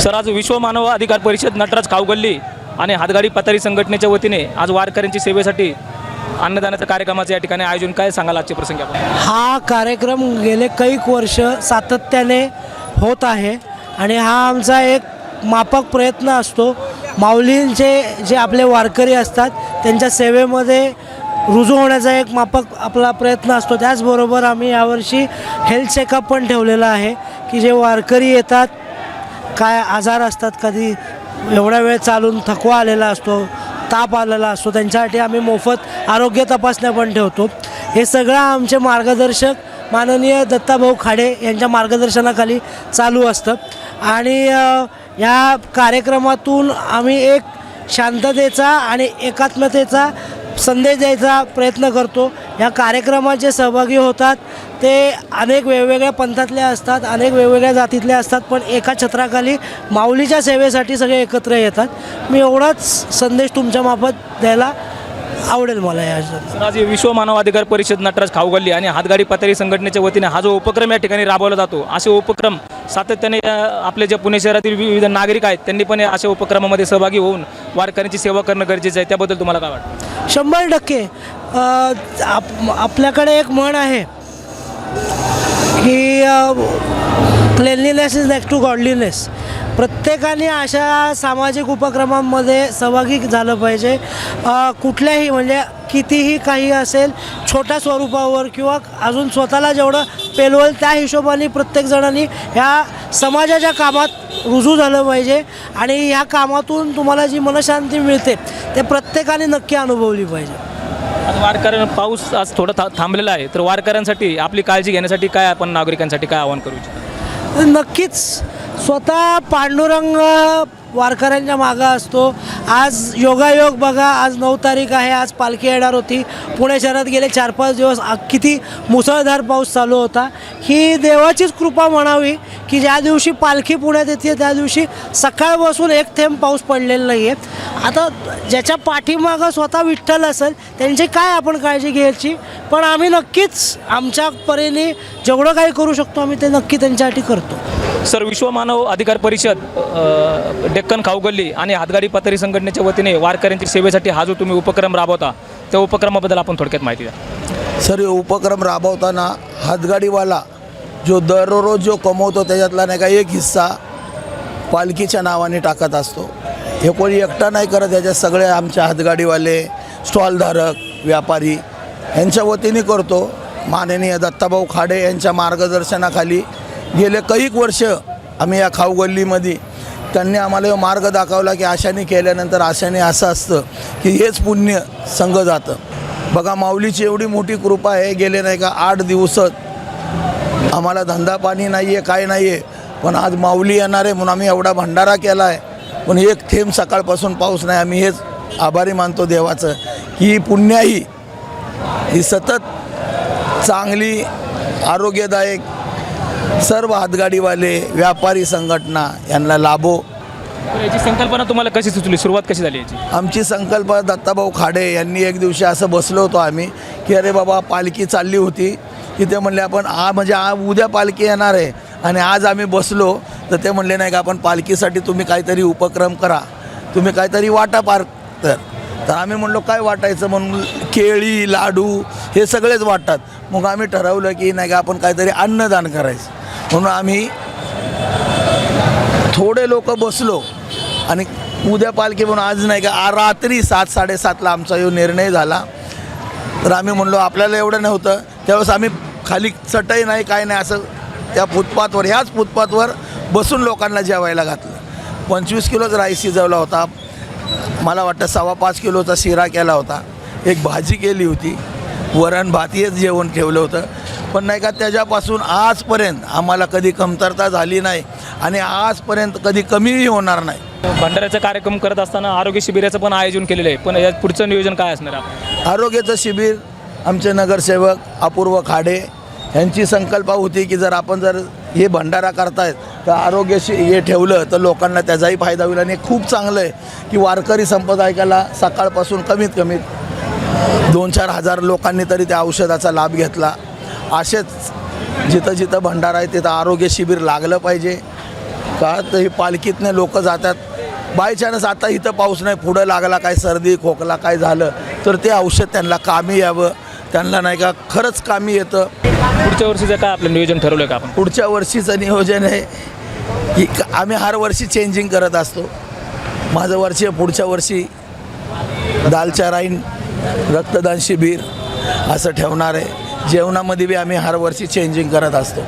Sir, आज विश्व मानव अधिकार परिषद नटराज खाऊगल्ली आणि हातगाडी पतारी संघटनेच्या वतीने आज वारकऱ्यांची सेवेसाठी अन्नदानाच्या कार्यक्रमाचे या ठिकाणी आयोजन काय सांगाल आजच्या प्रसंगी आपण? हा कार्यक्रम गेले कैक वर्ष सातत्याने होत आहे आणि हा आमचा एक माफक प्रयत्न असतो. माऊलींचे जे आपले वारकरी असतात त्यांच्या सेवेमध्ये रुजू होण्याचा एक माफक आपला प्रयत्न असतो. त्याचबरोबर आम्ही यावर्षी हेल्थ चेकअप पण ठेवलेला आहे की जे वारकरी येतात, काय आजार असतात, कधी एवढा वेळ चालून थकवा आलेला असतो, ताप आलेला असतो, त्यांच्यासाठी आम्ही मोफत आरोग्य तपासण्या पण ठेवतो. हे सगळं आमचे मार्गदर्शक माननीय दत्ताभाऊ खाडे यांच्या मार्गदर्शनाखाली चालू असतं. आणि या कार्यक्रमातून आम्ही एक शांततेचा आणि एकात्मतेचा संदेश द्यायचा प्रयत्न करतो. या कार्यक्रमात जे सहभागी होतात ते अनेक वेगवेगळ्या पंथातले असतात, अनेक वेगवेगळ्या जातीतले असतात, पण एका छत्राखाली माऊलीच्या सेवेसाठी सगळे एकत्र येतात. मी एवढाच संदेश तुमच्यामार्फत द्यायला आवडेल मला. आज विश्व मानव अधिकार परिषद नटराज खाऊगल्ली आणि हातगाडी पतारी संघटनेच्या वतीने हा जो उपक्रम या ठिकाणी राबवला जातो, असे उपक्रम सातत्याने आपले जे पुणे शहरातील विविध नागरिक आहेत त्यांनी पण अशा उपक्रमामध्ये सहभागी होऊन वारकऱ्यांची सेवा करणं गरजेचं आहे. त्याबद्दल तुम्हाला काय वाटतं? 100% आपल्याकडे एक म्हण आहे की cleanliness is next to godliness. प्रत्येकाने अशा सामाजिक उपक्रमांमध्ये सहभागी झालं पाहिजे. कुठल्याही म्हणजे कितीही काही असेल, छोट्या स्वरूपावर किंवा अजून स्वतःला जेवढं पेलवल त्या हिशोबाने प्रत्येकजणांनी ह्या समाजाच्या कामात रुजू झालं पाहिजे. आणि ह्या कामातून तुम्हाला जी मनशांती मिळते ते प्रत्येकाने नक्की अनुभवली पाहिजे. आज वारकऱ्यांना पाऊस आज थोडा थांबलेला आहे, तर वारकऱ्यांसाठी आपली काळजी घेण्यासाठी काय आपण नागरिकांसाठी काय आवाहन करू इच्छितो? नक्कीच स्वतः पांडुरंग वारकऱ्यांच्या मागं असतो. आज योगायोग बघा, आज 9 तारीख आहे, आज पालखी येणार होती. पुणे शहरात गेले 4-5 दिवस किती मुसळधार पाऊस चालू होता. ही देवाचीच कृपा म्हणावी की ज्या दिवशी पालखी पुण्यात येते त्या दिवशी सकाळपासून एक थेंब पाऊस पडलेला नाही आहे. आता ज्याच्या पाठीमागं स्वतः विठ्ठल असेल त्यांची काय आपण काळजी घ्यायची, पण आम्ही नक्कीच आमच्या परीने जेवढं काही करू शकतो आम्ही ते नक्की त्यांच्यासाठी करतो. सर, विश्व मानव अधिकार परिषद डेक्कन खाऊगल्ली आणि हातगाडी पतारी संघटनेच्या वतीने वारकऱ्यांच्या सेवेसाठी हा जो तुम्ही उपक्रम राबवता त्या उपक्रमाबद्दल आपण थोडक्यात माहिती द्या. सर, हे उपक्रम राबवताना हातगाडीवाला जो दररोज जो कमवतो त्याच्यातला नाही का एक हिस्सा पालखीच्या नावाने टाकत असतो. हे कोणी एकटा नाही करत, याच्यात सगळे आमच्या हातगाडीवाले, स्टॉलधारक, व्यापारी यांच्या वतीने करतो. माननीय दत्ताभाऊ खाडे यांच्या मार्गदर्शनाखाली गेले कैक वर्ष आम्ही या खाऊगल्लीमध्ये त्यांनी आम्हाला मार्ग दाखवला की अशाने केल्यानंतर अशाने असं असतं की हेच पुण्य संघ जातं. बघा, माऊलीची एवढी मोठी कृपा आहे. गेले नाही का 8 दिवसात आम्हाला धंदा पाणी नाही आहे, काय नाही आहे, पण आज माऊली येणार आहे म्हणून आम्ही एवढा भंडारा केला आहे. पण एक थेंब सकाळपासून पाऊस नाही. आम्ही हेच आभारी मानतो देवाचं की पुण्याही ही सतत चांगली आरोग्यदायक सर्व हातगाडीवाले, व्यापारी संघटना यांना लाभो. याची संकल्पना तुम्हाला कशी सुचली, सुरुवात कशी झाली याची? आमची संकल्पना दत्ताभाऊ खाडे यांनी एक दिवशी असं बसलो होतो आम्ही की अरे बाबा, पालखी चालली होती की ते म्हणले आपण म्हणजे उद्या पालखी येणार आहे. आणि आज आम्ही बसलो तर ते म्हणले नाही का आपण पालखीसाठी तुम्ही काहीतरी उपक्रम करा, तुम्ही काहीतरी वाटा पार. तर आम्ही म्हणलो काय वाटायचं, म्हणून केळी, लाडू हे सगळेच वाटतात. मग आम्ही ठरवलं की नाही का आपण काहीतरी अन्नदान करायचं. म्हणून आम्ही थोडे लोक बसलो आणि उद्या पालखी म्हणून आज नाही का रात्री 7-7:30ला आमचा यो निर्णय झाला. तर आम्ही म्हणलो आपल्याला एवढं नव्हतं त्यावेळेस आम्ही खाली चटई नाही काय नाही असं त्या फुटपाथवर, ह्याच फुटपाथवर बसून लोकांना जेवायला घातलं. 25 किलोच राईस शिजवला होता, मला वाटतं 5.25 किलोचा शिरा केला होता, एक भाजी केली होती, वरण भात हेच जेवण ठेवलं होतं. पण नाही का त्याच्यापासून आजपर्यंत आम्हाला कधी कमतरता झाली नाही आणि आजपर्यंत कधी कमीही होणार नाही. भंडाऱ्याचा कार्यक्रम करत असताना आरोग्य शिबिराचं पण आयोजन केलेलं आहे, पण यात पुढचं नियोजन काय असणार आहे? आरोग्याचं शिबिर आमचे नगरसेवक अपूर्व खाडे यांची संकल्पना होती की जर हे भंडारा करतायत तर हे ठेवलं तर लोकांना त्याचाही फायदा होईल. आणि खूप चांगलं आहे की वारकरी संप्रदायाला सकाळपासून कमीत कमी 2-4 हजार लोकांनी तरी त्या औषधाचा लाभ घेतला. असेच जिथं जिथं भंडारा आहे तिथं आरोग्य शिबिर लागलं पाहिजे. का तर ही पालखीतनं लोक जातात. बाय चान्स आता इथं पाऊस नाही, पुढं लागला काय सर्दी खोकला काय झालं तर ते औषध त्यांना कामी यावं, त्यांना नाही का खरंच कामी येतं. पुढच्या वर्षीचं काय आपलं नियोजन ठरवलं का आपण? पुढच्या वर्षीचं नियोजन आहे की आम्ही हर वर्षी चेंजिंग करत असतो. माझं वर्ष पुढच्या वर्षी दालचा राईन रक्तदान शिबिर असं ठेवणार आहे. जेवणामध्ये बी आम्ही हर वर्षी चेंजिंग करत असतो.